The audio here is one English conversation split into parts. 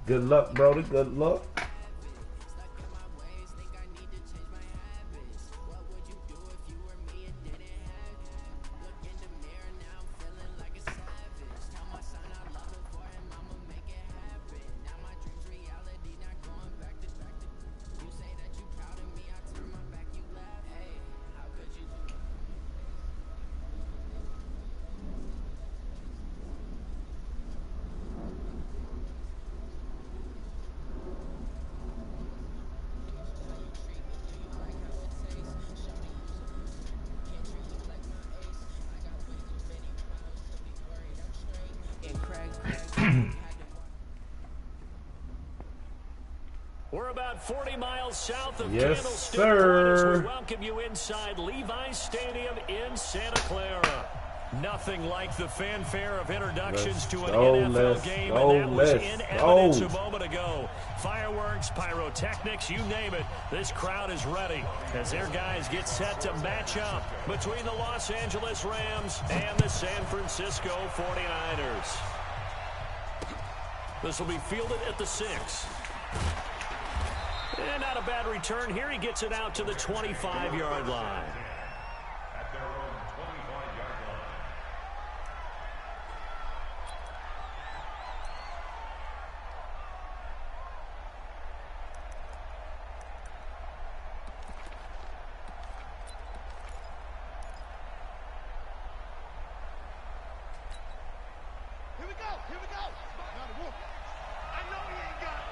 Good luck, Brody. Good luck. We're about 40 miles south of Yes, Candlestick sir. Point as we welcome you inside Levi's Stadium in Santa Clara. Nothing like the fanfare of introductions to an NFL game, and that was in evidence a moment ago. Fireworks, pyrotechnics, you name it. This crowd is ready as their guys get set to match up between the Los Angeles Rams and the San Francisco 49ers. This will be fielded at the 6. And not a bad return here. He gets it out to the 25-yard line. At their own 25-yard line. Here we go. Here we go. I know he ain't got it.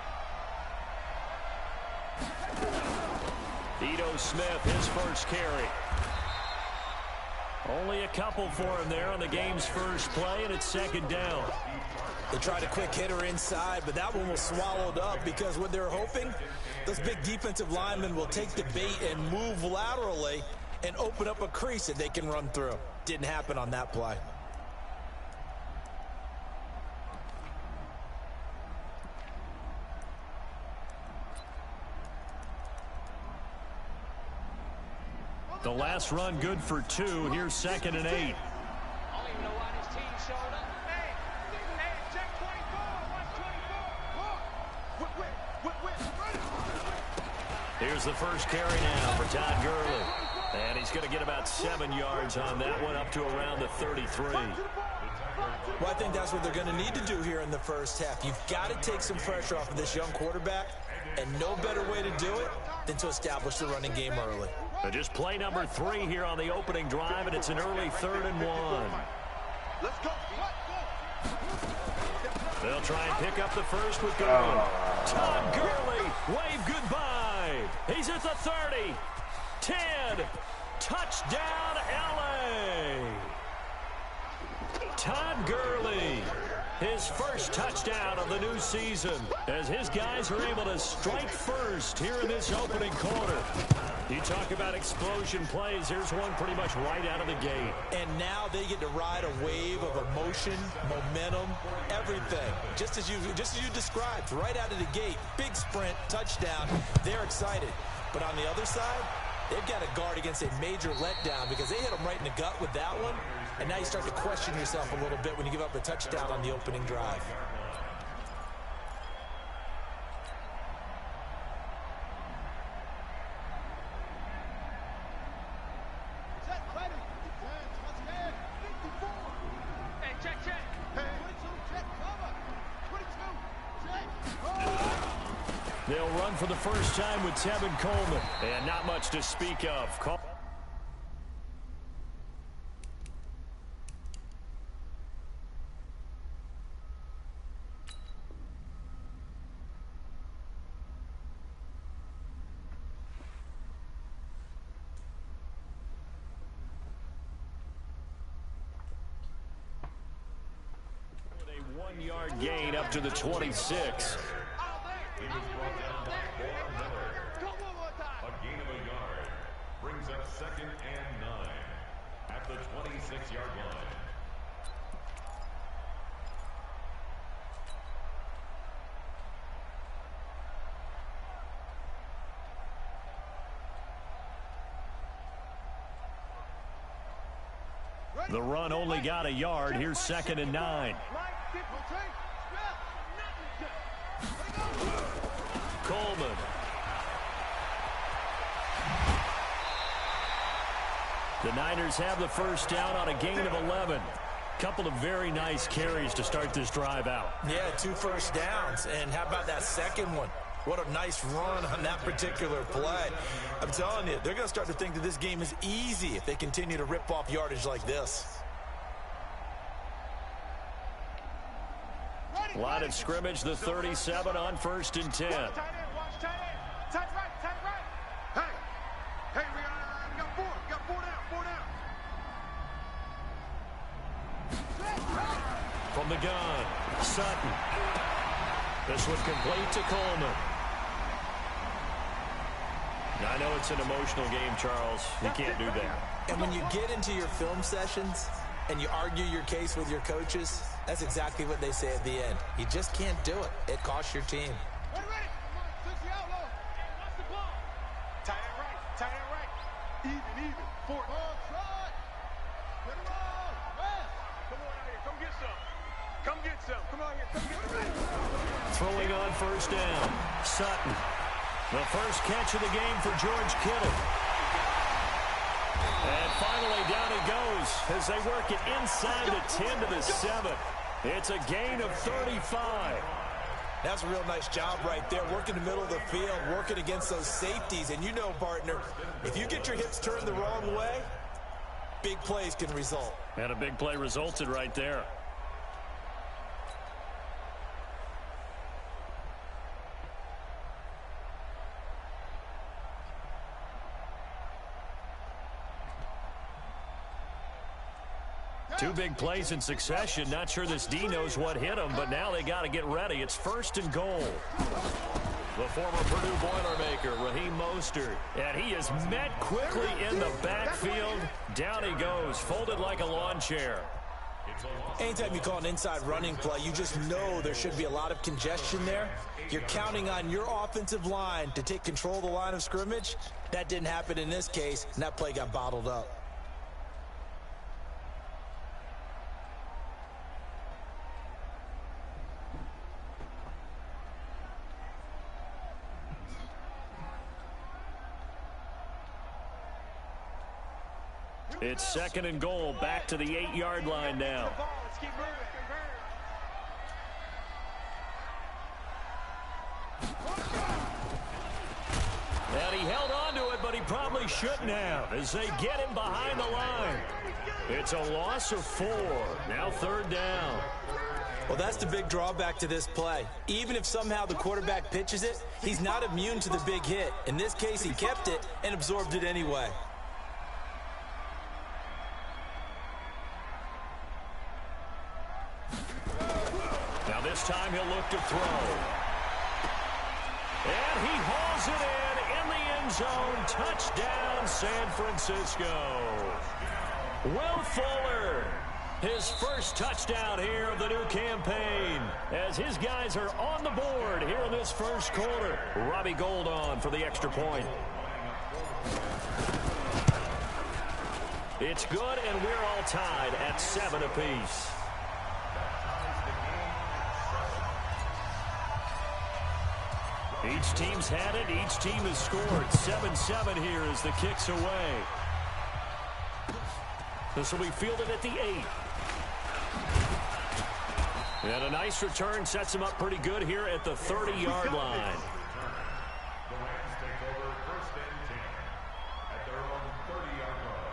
Ito Smith, his first carry. Only a couple for him there on the game's first play, and it's second down. They tried a quick hitter inside, but that one was swallowed up because what they're hoping, those big defensive linemen will take the bait and move laterally and open up a crease that they can run through. Didn't happen on that play. The last run good for 2. Here's 2nd and 8. I don't even know why this team showed up. Hey, check 24. Here's the first carry now for Todd Gurley. And he's going to get about 7 yards on that one, up to around the 33. Well, I think that's what they're going to need to do here in the first half. You've got to take some pressure off of this young quarterback, and no better way to do it than to establish the running game early. But just play number 3 here on the opening drive, and it's an early 3rd and 1. Let's go. They'll try and pick up the first with Gurley. Todd Gurley, wave goodbye. He's at the 30. 10. Touchdown, L.A. Todd Gurley, his first touchdown of the new season, as his guys are able to strike first here in this opening quarter. You talk about explosion plays. Here's one pretty much right out of the gate. And now they get to ride a wave of emotion, momentum, everything. Just as you described, right out of the gate. Big sprint, touchdown. They're excited. But on the other side, they've got to guard against a major letdown because they hit them right in the gut with that one. And now you start to question yourself a little bit when you give up a touchdown on the opening drive. They'll run for the first time with Tevin Coleman. And not much to speak of. With a 1-yard gain up to the 26. He was brought down by Von Miller. A gain of a yard brings up 2nd and 9 at the 26-yard line. The run only got a yard. Here's 2nd and 9. Coleman. The Niners have the first down on a gain of 11. Couple of very nice carries to start this drive out. Yeah, 2 first downs. And how about that second one? What a nice run on that particular play. I'm telling you, they're going to start to think that this game is easy if they continue to rip off yardage like this. Line of scrimmage, the 37 on 1st and 10. Watch tight end, watch tight end. Tight right. Hey, we got 4. We got 4 down. From the gun, Sutton. This one complete to Coleman. Now, I know it's an emotional game, Charles. You can't do that. And when you get into your film sessions and you argue your case with your coaches, that's exactly what they say at the end. You just can't do it. It costs your team. Ready. Watch the ball. Tight end right. Even. 4. Ball shot. Get it on. Come on out here. Come get some. Come out here. Come get some. Throwing on 1st down, Sutton. The first catch of the game for George Kittle. And finally down he goes as they work it inside the 10 to the 7. It's a gain of 35. That's a real nice job right there, working the middle of the field, working against those safeties. And you know, partner, if you get your hips turned the wrong way, big plays can result. And a big play resulted right there. Two big plays in succession. Not sure this D knows what hit him, but now they got to get ready. It's 1st and goal. The former Purdue Boilermaker, Raheem Mostert. And he is met quickly in the backfield. Down he goes, folded like a lawn chair. Anytime you call an inside running play, you just know there should be a lot of congestion there. You're counting on your offensive line to take control of the line of scrimmage. That didn't happen in this case, and that play got bottled up. It's 2nd and goal, back to the 8-yard line now. Let's keep moving. And he held on to it, but he probably shouldn't have as they get him behind the line. It's a loss of 4. Now 3rd down. Well, that's the big drawback to this play. Even if somehow the quarterback pitches it, he's not immune to the big hit. In this case, he kept it and absorbed it anyway. Now this time he'll look to throw. And he hauls it in the end zone. Touchdown, San Francisco. Will Fuller, his first touchdown here of the new campaign, as his guys are on the board here in this first quarter. Robbie Gould on for the extra point. It's good, and we're all tied at 7 apiece. Each team's had it. Each team has scored. 7-7 here as the kick's away. This will be fielded at the 8. And a nice return sets him up pretty good here at the 30-yard line. The Rams take over 1st and 10 at their own 30-yard line.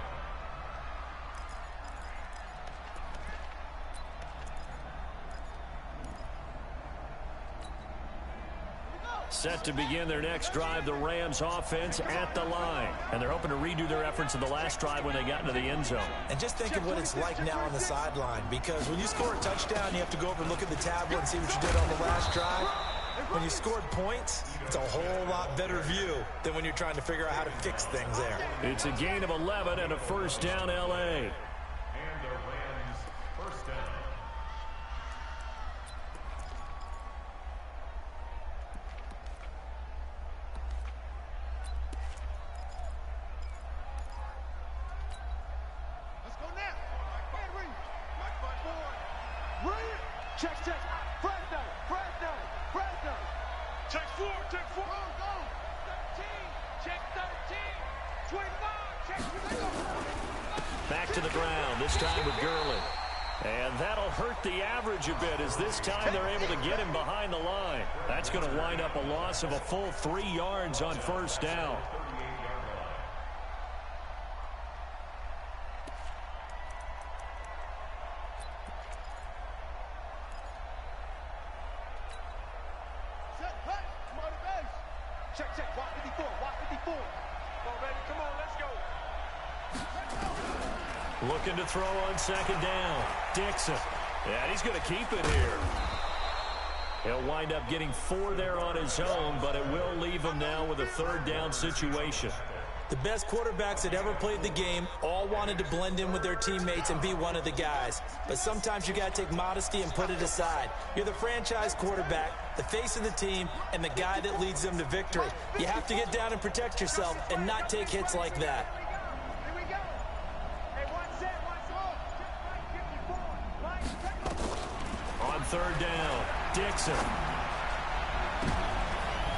Set to begin their next drive, the Rams offense at the line. And they're hoping to redo their efforts in the last drive when they got into the end zone. And just think of what it's like now on the sideline, because when you score a touchdown, you have to go over and look at the tablet and see what you did on the last drive. When you scored points, it's a whole lot better view than when you're trying to figure out how to fix things there. It's a gain of 11 and a first down, L.A. And the Rams first down. Let's go now. Henry. Back by 4. Reed. Check. Fresno. Check 4. Back to the ground, this time with Gurley. And that'll hurt the average a bit as this time they're able to get him behind the line. That's going to wind up a loss of a full 3 yards on first down. Check, check, walk 54, walk 54. Come on, baby, come on, let's go. Looking to throw on second down. Dixon. And he's going to keep it here. He'll wind up getting 4 there on his own, but it will leave him now with a third down situation. The best quarterbacks that ever played the game all wanted to blend in with their teammates and be one of the guys. But sometimes you got to take modesty and put it aside. You're the franchise quarterback, the face of the team, and the guy that leads them to victory. You have to get down and protect yourself and not take hits like that. Here we go. Hey, one set, one goal. On third down, Dixon.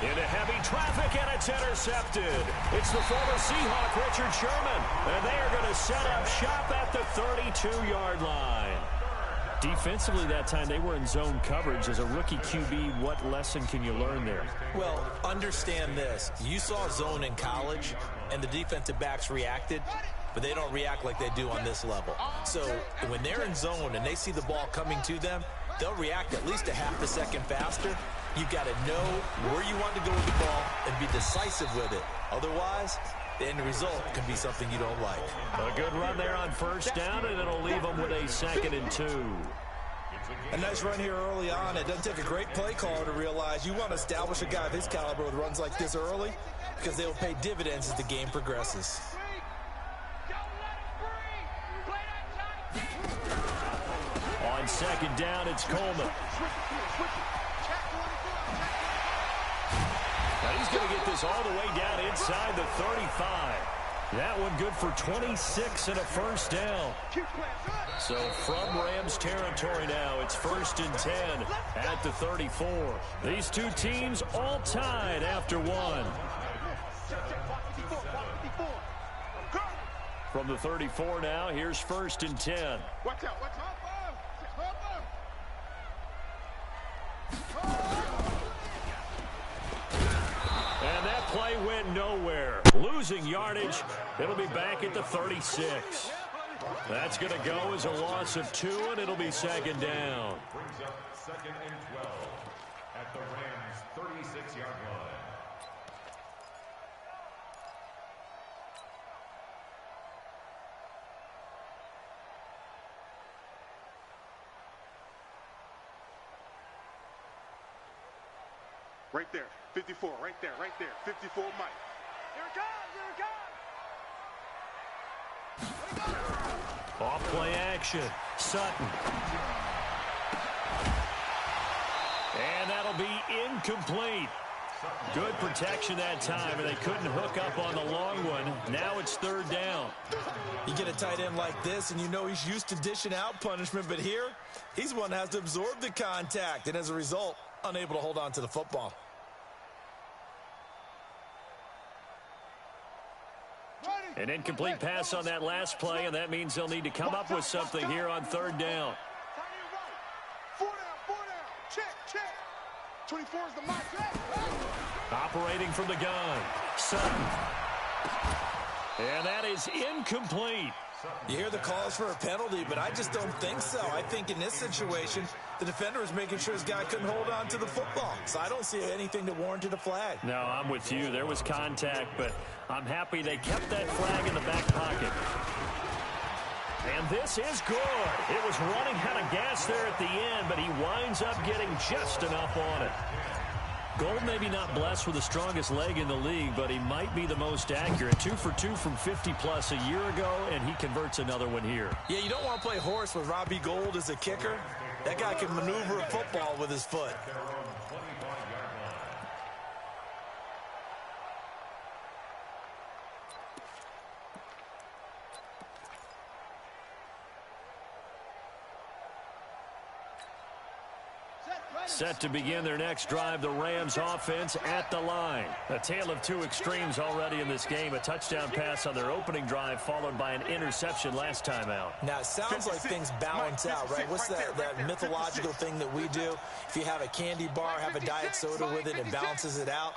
Into heavy traffic, and it's intercepted. It's the former Seahawk, Richard Sherman. And they are going to set up shop at the 32-yard line. Defensively that time, they were in zone coverage. As a rookie QB, what lesson can you learn there? Well, understand this. You saw zone in college, and the defensive backs reacted, but they don't react like they do on this level. So when they're in zone and they see the ball coming to them, they'll react at least a half a second faster. You've got to know where you want to go with the ball and be decisive with it. Otherwise, the end result can be something you don't like. A good run there on first down, and it'll leave them with a 2nd and 2. A nice run here early on. It doesn't take a great play caller to realize you want to establish a guy of his caliber with runs like this early because they will pay dividends as the game progresses. On second down, it's Coleman. Now he's going to get this all the way down inside the 35. That one good for 26 and a first down. So from Rams territory now, it's 1st and 10 at the 34. These two teams all tied after one. From the 34 now, here's 1st and 10. Watch out, watch out. And that play went nowhere. Losing yardage. It'll be back at the 36. That's going to go as a loss of 2, and it'll be 2nd down. Brings up 2nd and 12 at the Rams' 36-yard line. Right there, 54, right there, 54 Mike. Here it comes, Off play action, Sutton. And that'll be incomplete. Good protection that time, and they couldn't hook up on the long one. Now it's 3rd down. You get a tight end like this, and you know he's used to dishing out punishment, but here, he's one that has to absorb the contact, and as a result, unable to hold on to the football. An incomplete pass on that last play, and that means they'll need to come up with something here on 3rd down. 4 down, check. 24 is the mark. Operating from the gun, Sutton. And that is incomplete. You hear the calls for a penalty, but I just don't think so. I think in this situation, the defender was making sure his guy couldn't hold on to the football. So I don't see anything that warranted a flag. No, I'm with you. There was contact, but I'm happy they kept that flag in the back pocket. And this is good. It was running out of gas there at the end, but he winds up getting just enough on it. Gold maybe not blessed with the strongest leg in the league, but he might be the most accurate. 2 for 2 from 50-plus a year ago, and he converts another one here. Yeah, you don't want to play horse with Robbie Gould as a kicker. That guy can maneuver a football with his foot. Set to begin their next drive, the Rams offense at the line. A tale of two extremes already in this game. A touchdown pass on their opening drive followed by an interception last time out. Now, it sounds like things balance out, right? What's that mythological thing that we do? If you have a candy bar, have a diet soda with it, it balances it out.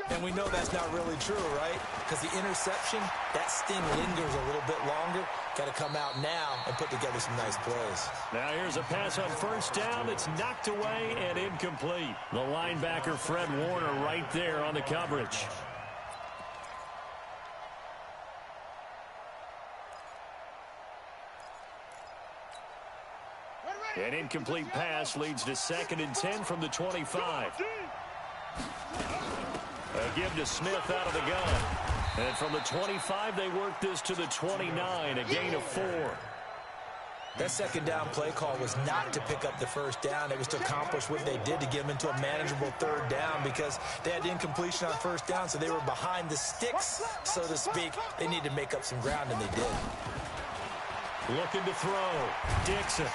And we know that's not really true, right? Because the interception, that sting lingers a little bit longer. Got to come out now and put together some nice plays. Now here's a pass on first down. It's knocked away and incomplete. The linebacker, Fred Warner, right there on the coverage. An incomplete pass leads to 2nd and 10 from the 25. A give to Smith out of the gun. And from the 25, they work this to the 29, a gain of 4. That second down play call was not to pick up the first down. It was to accomplish what they did to get them into a manageable third down because they had incompletion on first down, so they were behind the sticks, so to speak. They needed to make up some ground, and they did. Looking to throw. Dixon.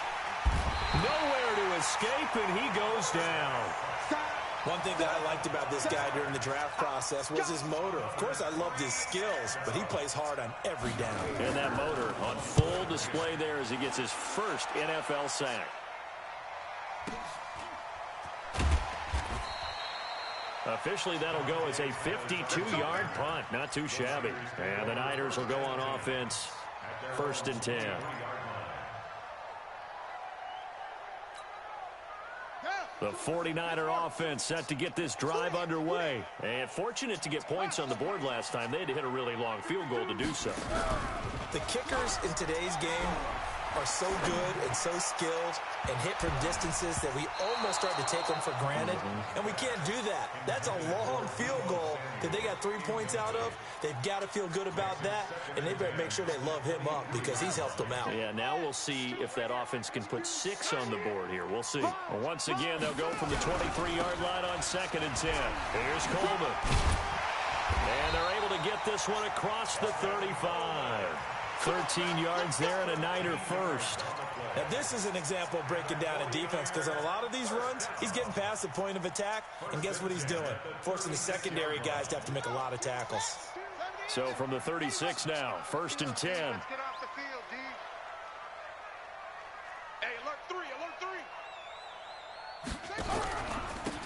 Nowhere to escape, and he goes down. One thing that I liked about this guy during the draft process was his motor. Of course, I loved his skills, but he plays hard on every down. And that motor on full display there as he gets his first NFL sack. Officially, that'll go as a 52-yard punt. Not too shabby. And the Niners will go on offense. 1st and 10. The 49er offense set to get this drive underway. And fortunate to get points on the board last time. They had to hit a really long field goal to do so. The kickers in today's game are so good and so skilled and hit from distances that we almost start to take them for granted. And we can't do that. That's a long field goal that they got 3 points out of. They've got to feel good about that, and they better make sure they love him up because he's helped them out. Yeah, now we'll see if that offense can put 6 on the board here. We'll see. Once again, they'll go from the 23-yard line on 2nd and 10. Here's Coleman. And they're able to get this one across the 35. 13 yards there and a Niner first. Now, this is an example of breaking down a defense because on a lot of these runs, he's getting past the point of attack, and guess what he's doing? Forcing the secondary guys to have to make a lot of tackles. So from the 36 now, 1st and 10. Get off the field, D. Hey, alert 3, alert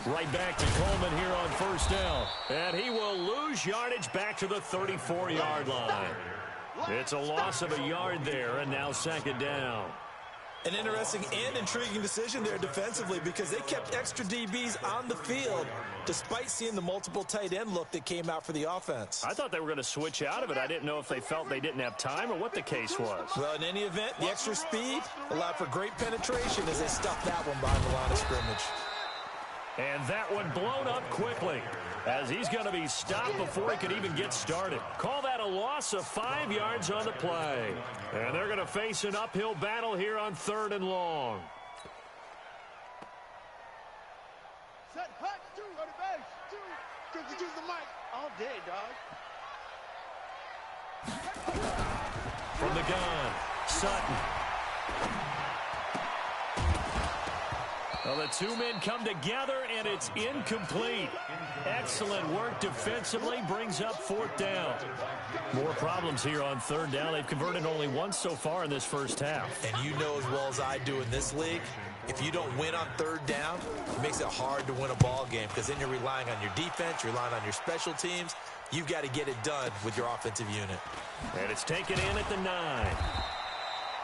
3. Right back to Coleman here on 1st down. And he will lose yardage back to the 34-yard line. It's a loss of a yard there, and now 2nd down. An interesting and intriguing decision there defensively because they kept extra DBs on the field despite seeing the multiple tight end look that came out for the offense. I thought they were going to switch out of it. I didn't know if they felt they didn't have time or what the case was. Well, in any event, the extra speed allowed for great penetration as they stuffed that one behind the line of scrimmage. And that one blown up quickly as he's going to be stopped before he could even get started. Call that a loss of 5 yards on the play. And they're going to face an uphill battle here on 3rd and long. Set, hut, 2, on the base, 2. Use the mic all day, dog. From the gun, Sutton. Well, the two men come together, and it's incomplete. Excellent work defensively, brings up 4th down. More problems here on 3rd down. They've converted only once so far in this first half. And you know as well as I do in this league, if you don't win on 3rd down, it makes it hard to win a ball game because then you're relying on your defense, you're relying on your special teams. You've got to get it done with your offensive unit. And it's taken in at the 9.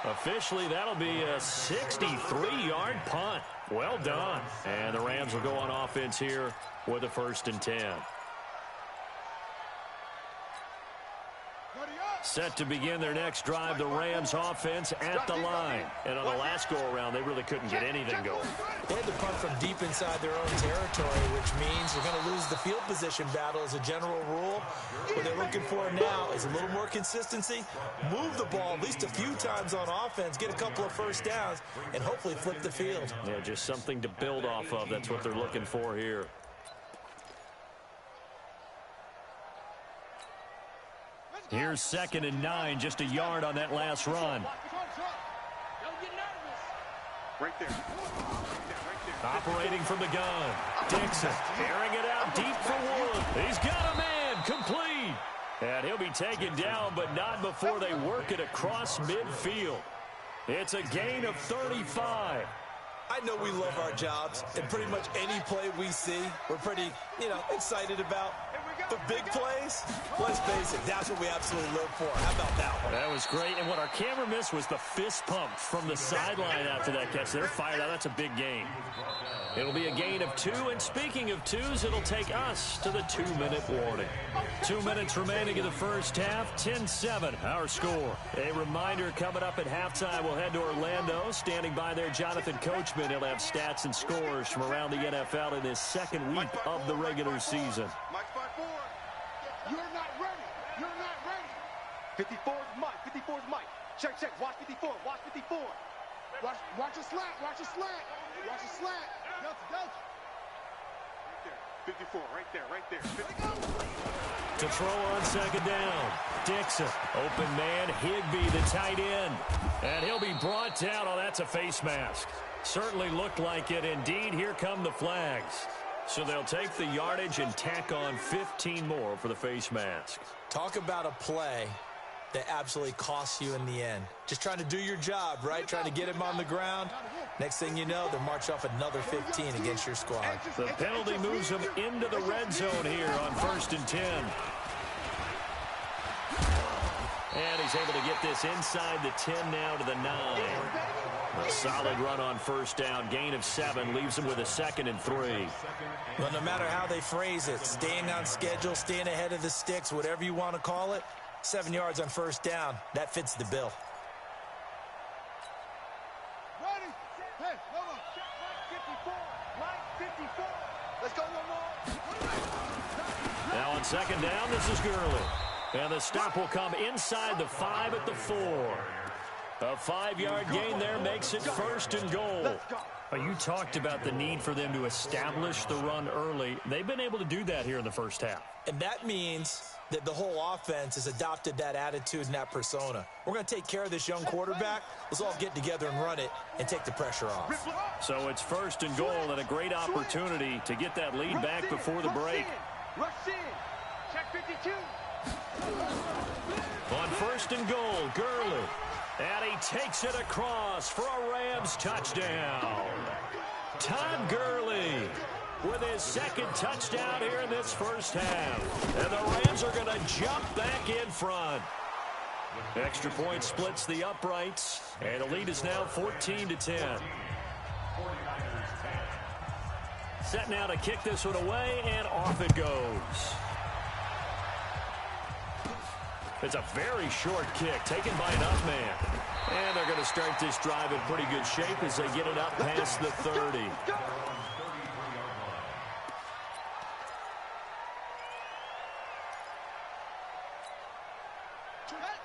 Officially, that'll be a 63-yard punt. Well done. And the Rams will go on offense here with a 1st and 10. Set to begin their next drive, the Rams offense at the line. And on the last go-around, they really couldn't get anything going. They had to punt from deep inside their own territory, which means they're going to lose the field position battle as a general rule. What they're looking for now is a little more consistency, move the ball at least a few times on offense, get a couple of first downs, and hopefully flip the field. Yeah, just something to build off of. That's what they're looking for here. Here's 2nd and 9, just a yard on that last run. Right there. Operating from the gun. Dixon airing it out deep for Wood. He's got a man complete. And he'll be taken down, but not before they work it across midfield. It's a gain of 35. I know we love our jobs, and pretty much any play we see, we're pretty, excited about. The big plays, let's face it, that's what we absolutely live for. How about that one? That was great, and what our camera missed was the fist pump from the sideline after that catch. They're fired out. That's a big gain. It'll be a gain of 2, and speaking of 2s, it'll take us to the 2-minute warning. 2 minutes remaining in the first half, 10-7, our score. A reminder, coming up at halftime, we'll head to Orlando. Standing by there, Jonathan Coachman. He'll have stats and scores from around the NFL in his second week of the regular season. Mike 5-4. You're not ready. You're not ready. 54 is Mike. 54 is Mike. Check. Watch 54. Watch 54. Watch a slant. Watch a slant. Watch a slant. Delta. Right there. 54. To throw on second down. Dixon. Open man. Higbee, the tight end. And he'll be brought down. Oh, that's a face mask. Certainly looked like it. Indeed, here come the flags. So they'll take the yardage and tack on 15 more for the face mask. Talk about a play that absolutely costs you in the end. Just trying to do your job, right? Trying to get him on the ground. Next thing you know, they'll march off another 15 against your squad. The penalty moves him into the red zone here on 1st and 10. And he's able to get this inside the 10 now to the 9. A solid run on first down. Gain of 7 leaves him with a 2nd and 3. Well, no matter how they phrase it, staying on schedule, staying ahead of the sticks, whatever you want to call it, 7 yards on first down, that fits the bill. Ready? Hey, hold on. 54. Mike 54. Let's go one more. Now on second down, this is Gurley. And the stop will come inside the 5 at the 4. A 5-yard gain there makes it 1st and goal. You talked about the need for them to establish the run early. They've been able to do that here in the first half. And that means that the whole offense has adopted that attitude and that persona. We're going to take care of this young quarterback. Let's all get together and run it and take the pressure off. So it's 1st and goal and a great opportunity to get that lead back before the break. Rush in. Check 52. On 1st and goal, Gurley. And he takes it across for a Rams touchdown. Todd Gurley with his 2nd touchdown here in this first half. And the Rams are going to jump back in front. Extra point splits the uprights. And the lead is now 14-10. Set now to kick this one away, and off it goes. It's a very short kick taken by an up man. And they're going to start this drive in pretty good shape as they get it up past the 30.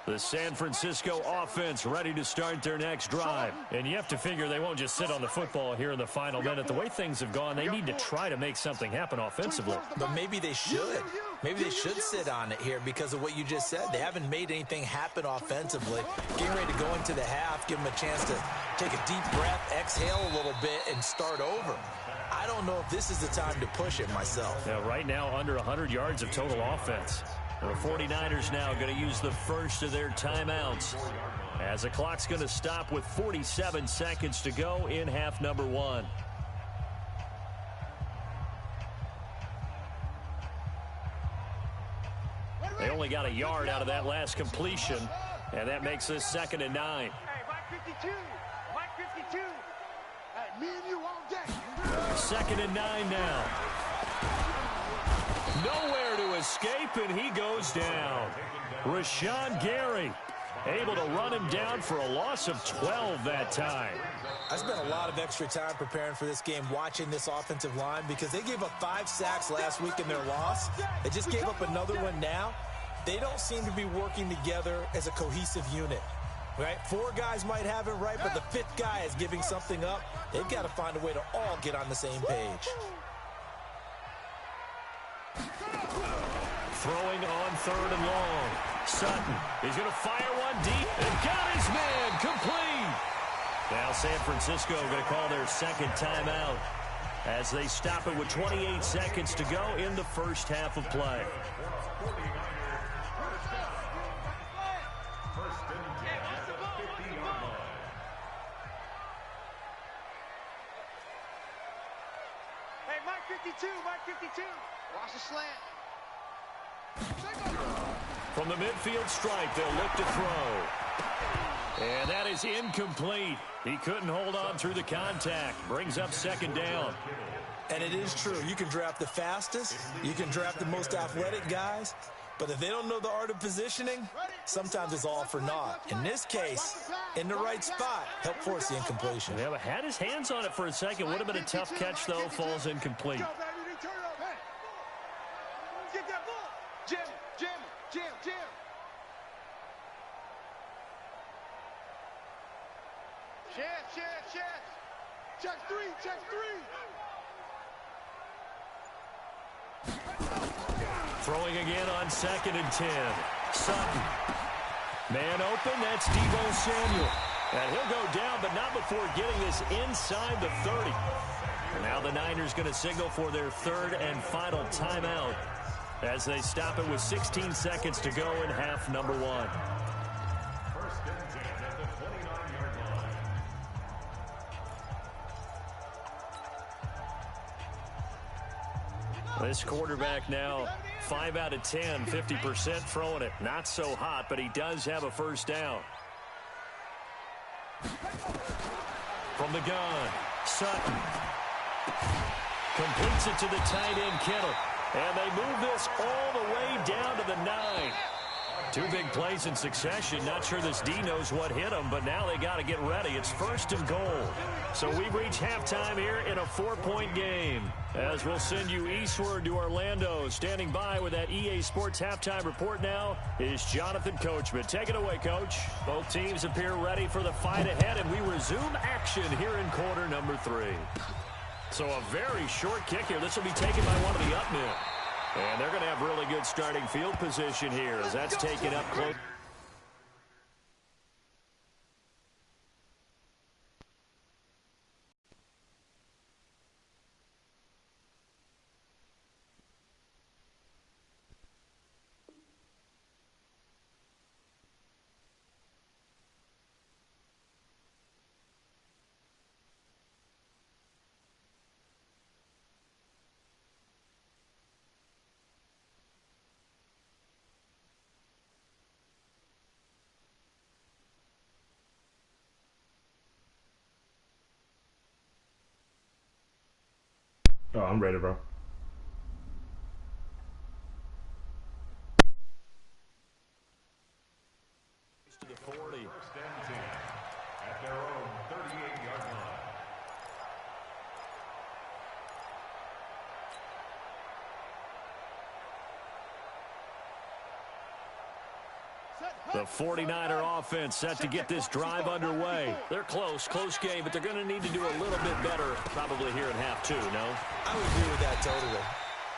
The San Francisco offense ready to start their next drive. And you have to figure they won't just sit on the football here in the final minute. The way things have gone, they need to try to make something happen offensively. But maybe they should. Maybe they should sit on it here because of what you just said. They haven't made anything happen offensively. Getting ready to go into the half, give them a chance to take a deep breath, exhale a little bit, and start over. I don't know if this is the time to push it myself. Now, right now, under 100 yards of total offense. The 49ers now going to use the first of their timeouts as the clock's going to stop with 47 seconds to go in half number 1. They only got a yard out of that last completion, and that makes this 2nd and 9. Hey, Mike 52. Mike 52. Hey, me and you all day. 2nd and 9 now. Nowhere to escape, and he goes down. Rashawn Gary able to run him down for a loss of 12 that time. I spent a lot of extra time preparing for this game, watching this offensive line, because they gave up 5 sacks last week in their loss. They just gave up another one now. They don't seem to be working together as a cohesive unit. Right? 4 guys might have it right, but the 5th guy is giving something up. They've got to find a way to all get on the same page. Throwing on 3rd and long. Sutton, he's going to fire one deep and got his man complete. Now San Francisco going to call their second timeout as they stop it with 28 seconds to go in the first half of play. Hey, Mike 52, Mike 52. Watch the slant. From the midfield stripe, they'll look to throw. And that is incomplete. He couldn't hold on through the contact. Brings up second down. And it is true. You can draft the fastest. You can draft the most athletic guys. But if they don't know the art of positioning, sometimes it's all for naught. In this case, in the right spot, help force the incompletion. Yeah, but had his hands on it for a second. Would have been a tough catch, though. Falls incomplete. Get that ball. Jam, jam, jam, jam. Chance. Check three. Throwing again on 2nd and 10. Sutton. Man open, that's Deebo Samuel. And he'll go down, but not before getting this inside the 30. And now the Niners going to signal for their third and final timeout as they stop it with 16 seconds to go in half number 1. First and 10 at the 29-yard line. This quarterback now 5 out of 10, 50% throwing it. Not so hot, but he does have a first down. From the gun, Sutton completes it to the tight end, Kittle. And they move this all the way down to the 9. 2 big plays in succession. Not sure this D knows what hit them, but now they got to get ready. It's 1st and goal. So we reach halftime here in a 4-point game. As we'll send you eastward to Orlando. Standing by with that EA Sports halftime report now is Jonathan Coachman. Take it away, Coach. Both teams appear ready for the fight ahead, and we resume action here in quarter number 3. So a very short kick here. This will be taken by one of the up men. And they're going to have really good starting field position here as that's taken up close. Oh, I'm ready, bro. To the 40. First and 10 at their own 38-yard line. The 49er offense set to get this drive underway. They're close game, but they're going to need to do a little bit better probably here in half 2, no? I would agree with that totally.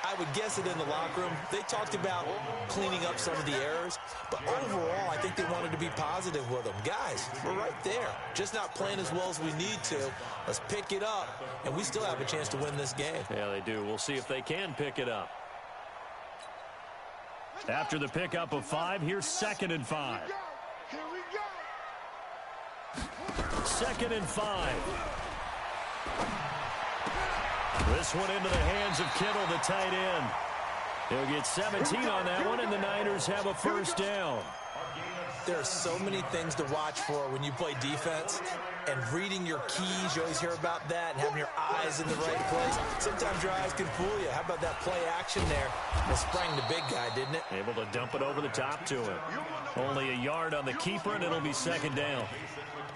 I would guess it in the locker room. They talked about cleaning up some of the errors, but overall, I think they wanted to be positive with them. Guys, we're right there. Just not playing as well as we need to. Let's pick it up, and we still have a chance to win this game. Yeah, they do. We'll see if they can pick it up. After the pickup of 5, here's 2nd and 5. Here we go. 2nd and 5. This one into the hands of Kittle, the tight end. He'll get 17 on that one, and the Niners have a first down. There are so many things to watch for when you play defense, and reading your keys, you always hear about that, and having your eyes in the right place. Sometimes your eyes can fool you. How about that play action there? It sprang the big guy, didn't it? Able to dump it over the top to him. Only a yard on the keeper, and it'll be 2nd down.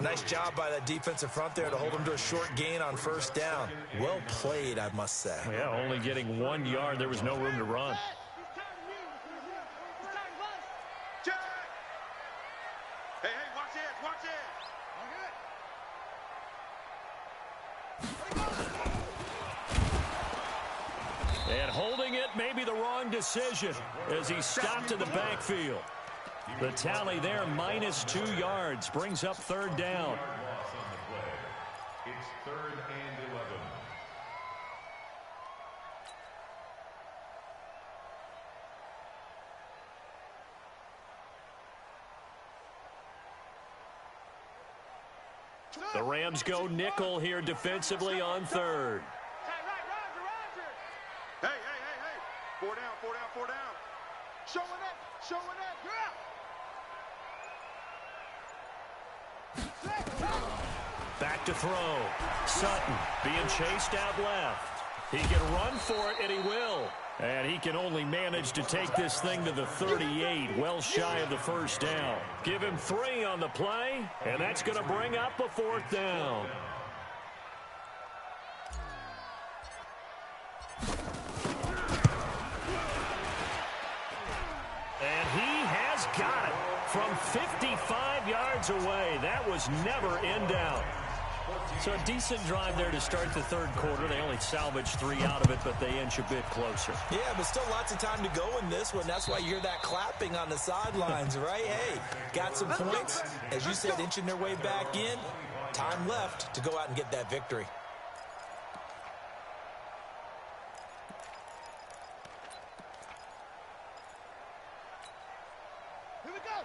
Nice job by that defensive front there to hold him to a short gain on first down. Well played, I must say. Yeah, only getting 1 yard. There was no room to run. Hey, watch it. And holding it may be the wrong decision as he stopped in the backfield. The tally there, -2 yards, brings up 3rd down. It's 3rd and 11. The Rams go nickel here defensively on 3rd. Hey. 4 down. Showing up. Back to throw. Sutton being chased out left. He can run for it, and he will. And he can only manage to take this thing to the 38, well shy of the first down. Give him 3 on the play, and that's going to bring up a 4th down. And he has got it from 55 yards away. That was never in doubt. So a decent drive there to start the 3rd quarter. They only salvaged 3 out of it, but they inch a bit closer. Yeah, but still lots of time to go in this one. That's why you hear that clapping on the sidelines, right? Hey, got some points. As you said, inching their way back in. Time left to go out and get that victory.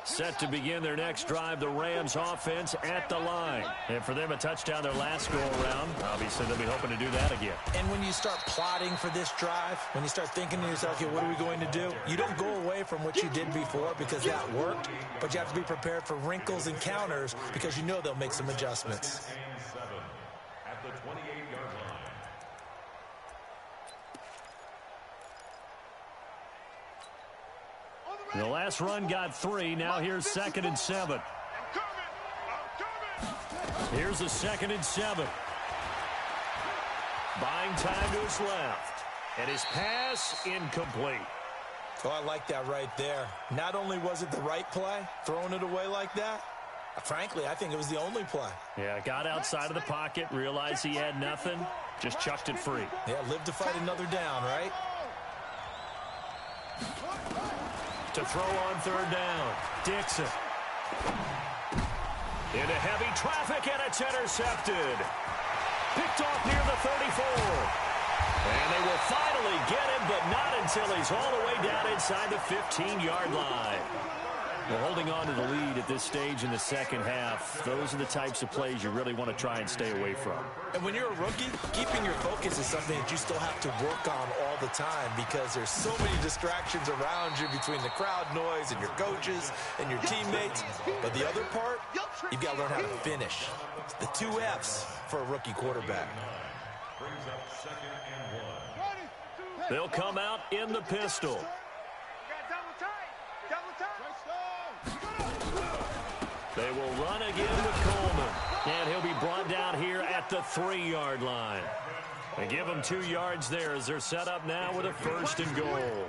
Set to begin their next drive, the Rams offense at the line. And for them, a touchdown their last go-around. Obviously, they'll be hoping to do that again. And when you start plotting for this drive, when you start thinking to yourself, okay, what are we going to do? You don't go away from what you did before because that worked, but you have to be prepared for wrinkles and counters because you know they'll make some adjustments. And 7 at the 28-yard line. The last run got 3. Now here's 2nd and 7. I'm coming. Here's a 2nd and 7. Buying time to his left. And his pass incomplete. Oh, I like that right there. Not only was it the right play, throwing it away like that, frankly, I think it was the only play. Yeah, got outside of the pocket, realized he had nothing, just chucked it free. Yeah, live to fight another down, right? To throw on 3rd down. Dixon. Into heavy traffic, and it's intercepted. Picked off near the 34. And they will finally get him, but not until he's all the way down inside the 15-yard line. Well, holding on to the lead at this stage in the second half, those are the types of plays you really want to try and stay away from. And when you're a rookie, keeping your focus is something that you still have to work on all the time because there's so many distractions around you between the crowd noise and your coaches and your teammates. But the other part, you've got to learn how to finish. It's the 2 F's for a rookie quarterback. Brings up 2nd and 1. They'll come out in the pistol. They will run again with Coleman. And he'll be brought down here at the 3-yard line. They give them 2 yards there as they're set up now with a 1st and goal.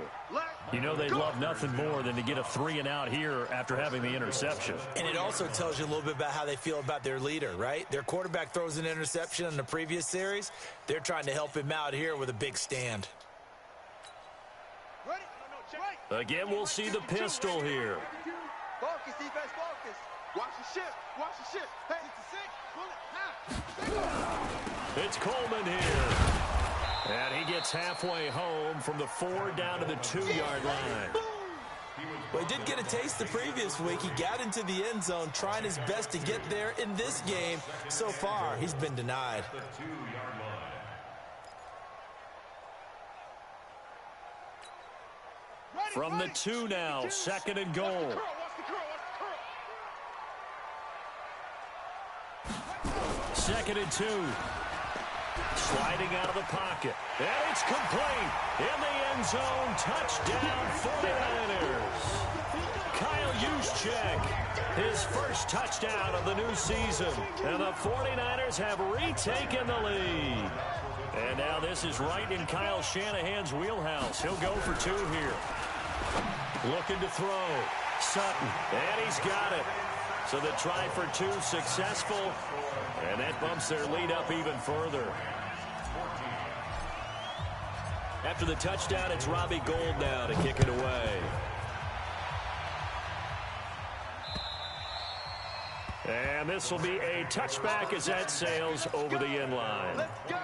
You know they'd love nothing more than to get a 3-and-out here after having the interception. And it also tells you a little bit about how they feel about their leader, right? Their quarterback throws an interception in the previous series. They're trying to help him out here with a big stand. Again, we'll see the pistol here. Focus, defense, focus. Watch the ship. Watch the ship. Hey, it's a 6. Pull it. It's Coleman here. And he gets halfway home from the 4 down to the 2-yard line. Well, he did get a taste the previous week. He got into the end zone, trying his best to get there in this game. So far, he's been denied. The 2-yard line. From the 2 now, 2nd and goal. 2nd and 2. Sliding out of the pocket. And it's complete. In the end zone. Touchdown, 49ers. Kyle Juszczyk, his first touchdown of the new season. And the 49ers have retaken the lead. And now this is right in Kyle Shanahan's wheelhouse. He'll go for 2 here. Looking to throw. Sutton. And he's got it. So the try for 2 successful. And that bumps their lead up even further. After the touchdown, it's Robbie Gould now to kick it away. And this will be a touchback as that sails over the end line. Let's go.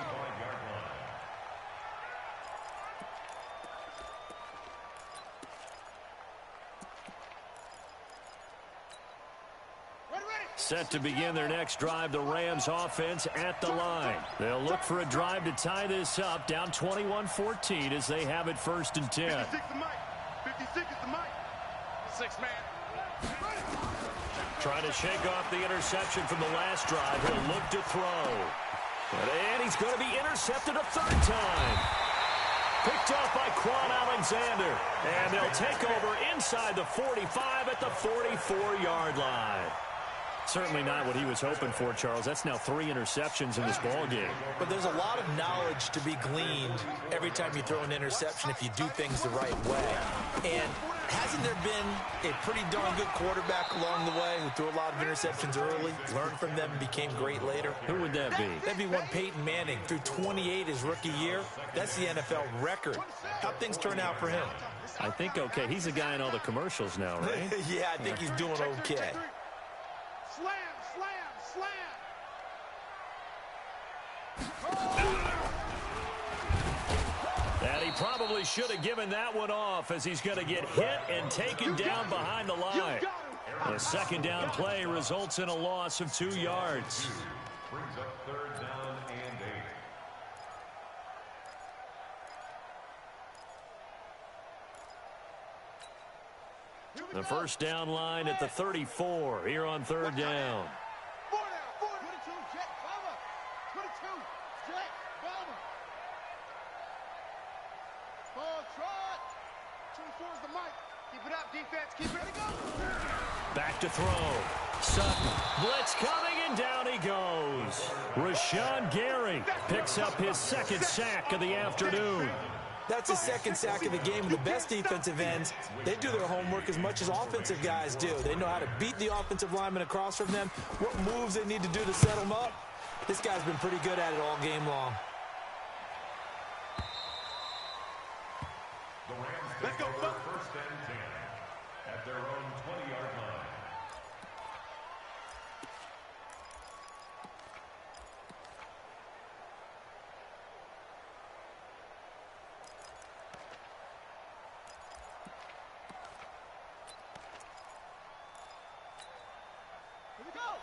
Set to begin their next drive, the Rams offense at the line. They'll look for a drive to tie this up, down 21-14 as they have it 1st and 10. 56 the mic. 56 is the mic. 6 man. Trying to shake off the interception from the last drive. He'll look to throw. And he's going to be intercepted a 3rd time. Picked off by Quan Alexander. And they'll take over inside the 45 at the 44-yard line. Certainly not what he was hoping for, Charles. That's now 3 interceptions in this ball game. But there's a lot of knowledge to be gleaned every time you throw an interception if you do things the right way. And hasn't there been a pretty darn good quarterback along the way who threw a lot of interceptions early, learned from them, and became great later? Who would that be? That'd be one Peyton Manning. Threw 28 his rookie year. That's the NFL record. How'd things turn out for him? I think okay. He's the guy in all the commercials now, right? Yeah, I think he's doing okay. Slam, slam, slam. And he probably should have given that one off as he's going to get hit and taken down behind the line. The 2nd down play results in a loss of 2 yards. Brings up 3rd down and 8. The 1st down line at the 34 here on 3rd down. 4 down, 22, Jet, Bama. 22, Jet, Bama. Ball trot. 24 is the mic. Keep it up, defense. Keep it up. Go. Back to throw. Sutton. Blitz coming, and down he goes. Rashawn Gary picks up his 2nd sack of the afternoon. That's his 2nd sack of the game. The best defensive ends, they do their homework as much as offensive guys do. They know how to beat the offensive lineman across from them, what moves they need to do to set them up. This guy's been pretty good at it all game long. The Rams take over 1st and 10 at their own 20-yard line.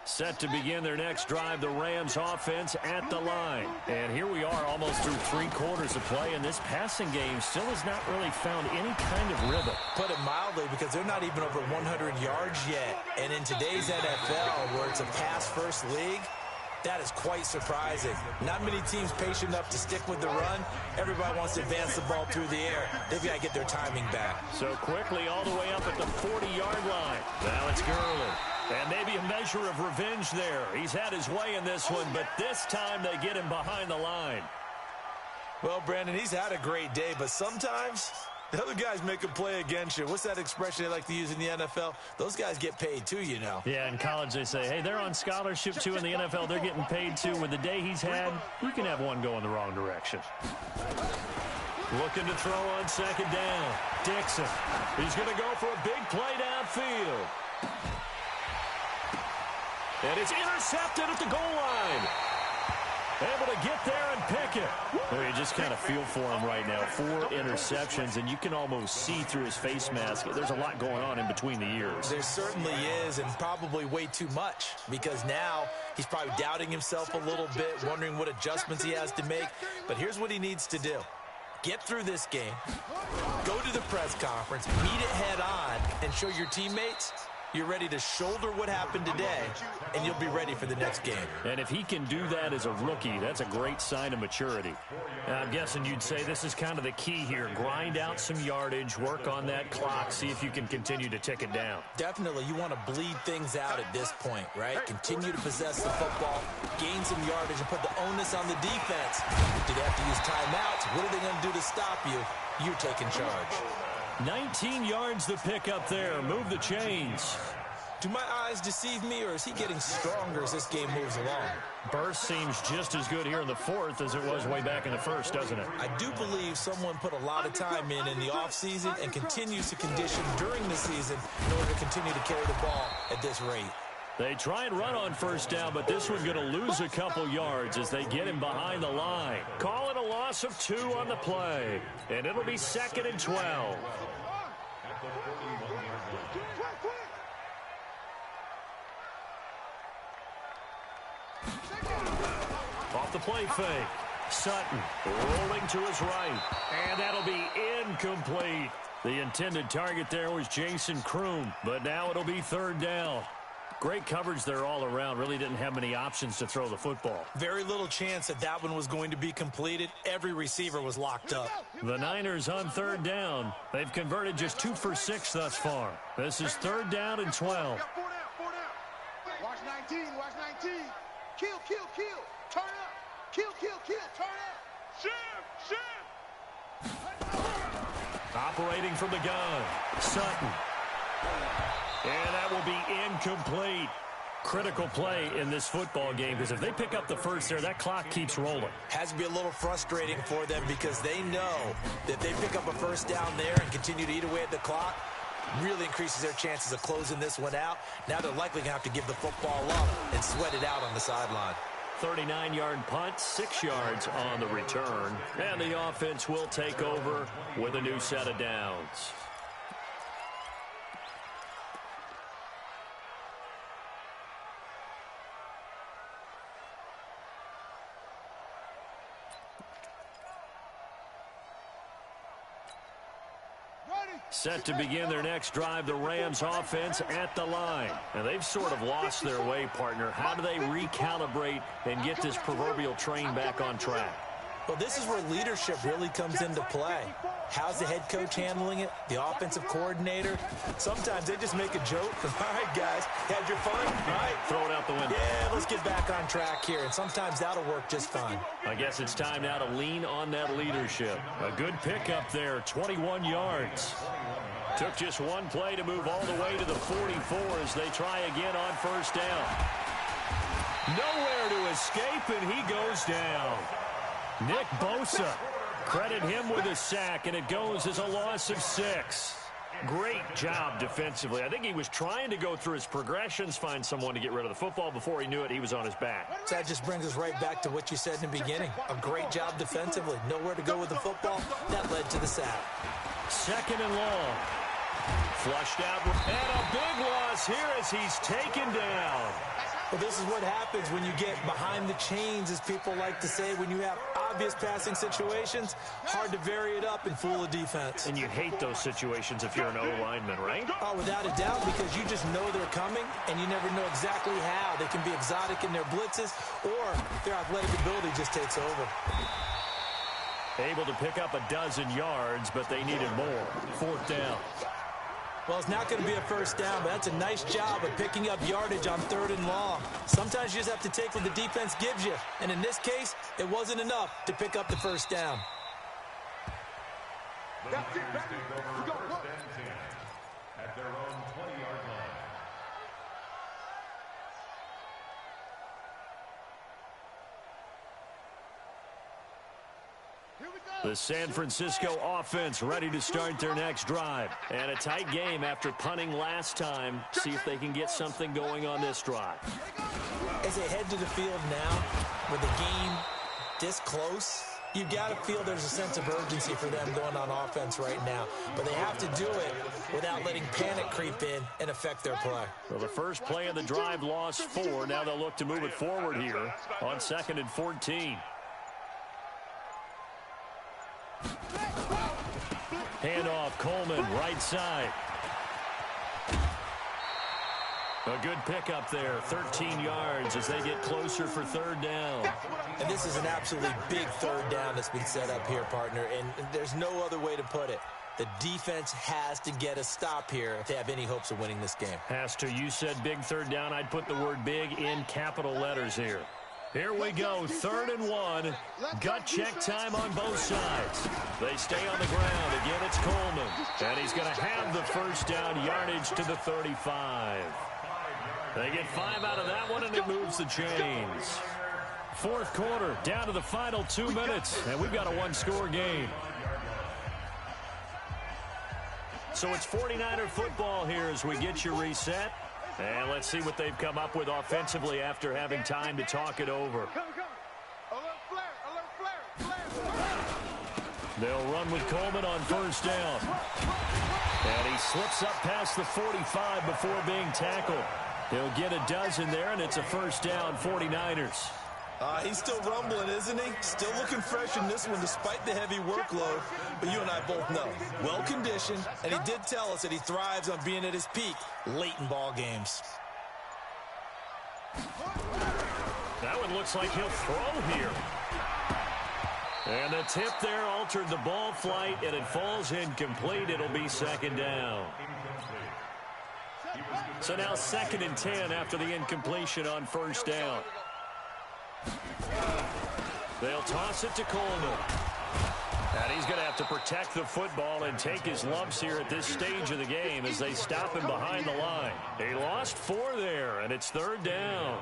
Set to begin their next drive, the Rams offense at the line. And here we are almost through 3 quarters of play, and this passing game still has not really found any kind of rhythm. Put it mildly, because they're not even over 100 yards yet. And in today's NFL, where it's a pass-first league, that is quite surprising. Not many teams patient enough to stick with the run. Everybody wants to advance the ball through the air. They've got to get their timing back. So quickly all the way up at the 40-yard line. Now it's Gurley. And maybe a measure of revenge there. He's had his way in this one, but this time they get him behind the line. Well, Brandon, he's had a great day, but sometimes the other guys make a play against you. What's that expression they like to use in the NFL? Those guys get paid too, you know. Yeah, in college they say, hey, they're on scholarship too. In the NFL, they're getting paid too. With the day he's had, you can have one go in the wrong direction. Looking to throw on 2nd down. Dixon. He's going to go for a big play downfield. And it's intercepted at the goal line. Able to get there and pick it. Well, you just kind of feel for him right now. 4 interceptions, and you can almost see through his face mask. There's a lot going on in between the ears. There certainly is, and probably way too much, because now he's probably doubting himself a little bit, wondering what adjustments he has to make. But here's what he needs to do. Get through this game, go to the press conference, meet it head on, and show your teammates you're ready to shoulder what happened today, and you'll be ready for the next game. And if he can do that as a rookie, that's a great sign of maturity. I'm guessing you'd say this is kind of the key here. Grind out some yardage, work on that clock, see if you can continue to tick it down. Definitely, you want to bleed things out at this point, right? Continue to possess the football, gain some yardage, and put the onus on the defense. Do they have to use timeouts? What are they going to do to stop you? You're taking charge. 19 yards to pick up there. Move the chains. Do my eyes deceive me, or is he getting stronger as this game moves along? Burst seems just as good here in the 4th as it was way back in the 1st, doesn't it? I do believe someone put a lot of time in the offseason and continues to condition during the season in order to continue to carry the ball at this rate. They try and run on first down, but this one's going to lose a couple yards as they get him behind the line. Call it a loss of 2 on the play, and it'll be 2nd and 12. Off the play fake. Sutton rolling to his right, and that'll be incomplete. The intended target there was Jason Kroom, but now it'll be 3rd down. Great coverage there all around. Really didn't have many options to throw the football. Very little chance that that one was going to be completed. Every receiver was locked up. The Niners on 3rd down. They've converted just 2 for 6 thus far. This is 3rd down and 12. Watch 19, watch 19. Kill, kill, kill. Turn up. Kill, kill, kill. Turn up. Shim, shim. Operating from the gun. Sutton. And that will be incomplete. Critical play in this football game, because if they pick up the first there, that clock keeps rolling. Has to be a little frustrating for them because they know that they pick up a first down there and continue to eat away at the clock, really increases their chances of closing this one out. Now they're likely going to have to give the football up and sweat it out on the sideline. 39-yard punt, 6 yards on the return. And the offense will take over with a new set of downs. Set to begin their next drive, the Rams offense at the line. And they've sort of lost their way, partner. How do they recalibrate and get this proverbial train back on track? Well, this is where leadership really comes into play. How's the head coach handling it? The offensive coordinator? Sometimes they just make a joke. All right, guys, had your fun? All right. Throw it out the window. Yeah, let's get back on track here. And sometimes that'll work just fine. I guess it's time now to lean on that leadership. A good pickup there, 21 yards. Took just one play to move all the way to the 44 as they try again on first down. Nowhere to escape, and he goes down. Nick Bosa, credit him with a sack, and it goes as a loss of 6. Great job defensively. I think he was trying to go through his progressions, find someone to get rid of the football. Before he knew it, he was on his back. So that just brings us right back to what you said in the beginning. A great job defensively. Nowhere to go with the football. That led to the sack. 2nd and long. Flushed out, and a big loss here as he's taken down. Well, this is what happens when you get behind the chains, as people like to say. When you have obvious passing situations, hard to vary it up and fool a defense. And you hate those situations if you're an O-lineman, right? Oh, without a doubt, because you just know they're coming, and you never know exactly how. They can be exotic in their blitzes, or their athletic ability just takes over. Able to pick up a dozen yards, but they needed more. 4th down. Well, it's not going to be a first down, but that's a nice job of picking up yardage on 3rd and long. Sometimes you just have to take what the defense gives you. And in this case, it wasn't enough to pick up the first down. That's it, baby. We go, look. At their own 20-yard line. The San Francisco offense ready to start their next drive. And a tight game after punting last time. See if they can get something going on this drive. As they head to the field now, with the game this close, you've got to feel there's a sense of urgency for them going on offense right now. But they have to do it without letting panic creep in and affect their play. Well, the first play of the drive lost 4. Now they'll look to move it forward here on 2nd and 14. Handoff, Coleman, right side. A good pickup there, 13 yards as they get closer for 3rd down. And this is an absolutely big 3rd down that's been set up here, partner, and there's no other way to put it. The defense has to get a stop here if they have any hopes of winning this game. Has to. You said big 3rd down. I'd put the word big in capital letters here. Here we go, 3rd and 1. Gut check time on both sides. They stay on the ground. Again, it's Coleman. And he's going to have the first down, yardage to the 35. They get 5 out of that one, and it moves the chains. 4th quarter, down to the final 2 minutes, and we've got a 1-score game. So it's 49er football here as we get you reset. And let's see what they've come up with offensively after having time to talk it over. They'll run with Coleman on first down. And he slips up past the 45 before being tackled. He'll get a dozen there, and it's a first down, 49ers. He's still rumbling, isn't he? Still looking fresh in this one despite the heavy workload. But you and I both know, well-conditioned, and he did tell us that he thrives on being at his peak late in ball games. That one looks like he'll throw here. And the tip there altered the ball flight, and it falls incomplete. It'll be second down. So now 2nd and 10 after the incompletion on first down. They'll toss it to Coleman. And he's going to have to protect the football and take his lumps here at this stage of the game as they stop him behind the line. He lost 4 there, and it's 3rd down.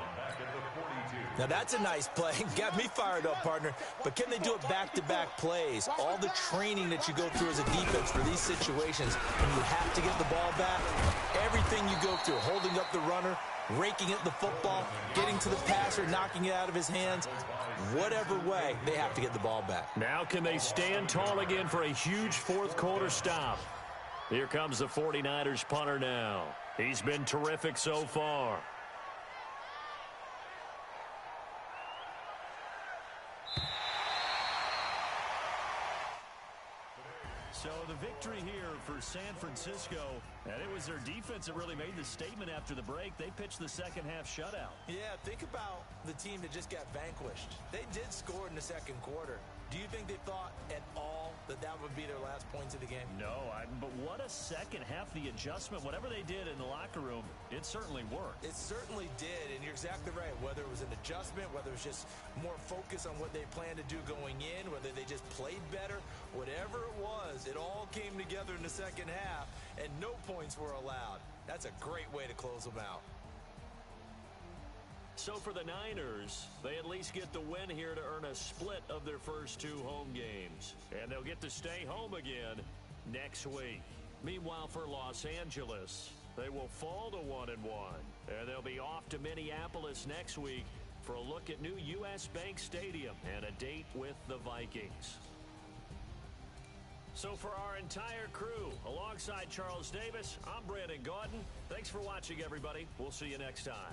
Now that's a nice play. Got me fired up, partner. But can they do it back-to-back plays? All the training that you go through as a defense for these situations, and you have to get the ball back. Everything you go through, holding up the runner, raking at the football, getting to the passer, knocking it out of his hands. Whatever way, they have to get the ball back. Now can they stand tall again for a huge 4th quarter stop? Here comes the 49ers punter now. He's been terrific so far. So the victory here for San Francisco, and it was their defense that really made the statement after the break. They pitched the second half shutout. Yeah, think about the team that just got vanquished. They did score in the second quarter. Do you think they thought at all that that would be their last points of the game? No, but what a second half. The adjustment, whatever they did in the locker room, it certainly worked. It certainly did, and you're exactly right. Whether it was an adjustment, whether it was just more focus on what they planned to do going in, whether they just played better, whatever it was, it all came together in the second half, and no points were allowed. That's a great way to close them out. So for the Niners, they at least get the win here to earn a split of their first 2 home games. And they'll get to stay home again next week. Meanwhile, for Los Angeles, they will fall to 1-1. And they'll be off to Minneapolis next week for a look at new U.S. Bank Stadium and a date with the Vikings. So for our entire crew, alongside Charles Davis, I'm Brandon Gaudin. Thanks for watching, everybody. We'll see you next time.